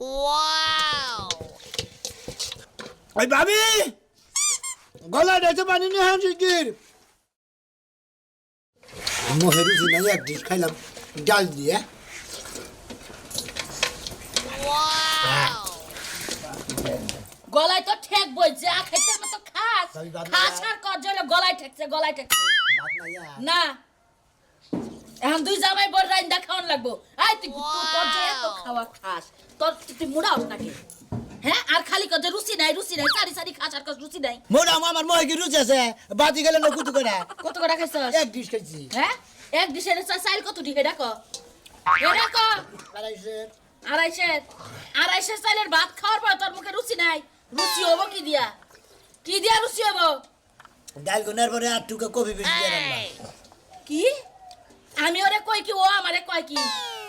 Wow ওই ভাবি গলায় দেখে পানি নিয়ে হ্যাঁ শিগগির মোহের রুচি নাই এক ডিশ খাইলাম ডাল দিয়ে ওয়াও গলায় তো ঠেক বই যা খেতে মতো খাস ভাবি, ভাবি, খাস আর কর জন্য গলায় ঠেকছে ভাত নাই আর। না এখন দুই জামাই বড় রাইন্দা খাওয়ান লাগবো আই তুই তোর যে এত খাওয়া খাস তোর তুই মুড়াও নাকি হ্যাঁ আর খালি কর যে রুচি নাই সারি সারি খাস আর কর রুচি নাই মোরা আমার মোহে কি রুচি আছে বাতি গেলে না কুতু করে কত করে খাইছস এক ডিশ খাইছি হ্যাঁ এক ডিশের চাইল কত দি হেডা কর আড়াইশের চাইলের ভাত খাওয়ার পর তোর মুখে রুচি নাই রুচি হবো কি দিয়া রুচি হবো ডাল গুনার পরে আর টুকা কফি বেশি দিয়ে রান্না কি আমি ওরে কই কি ও আমারে কয় কি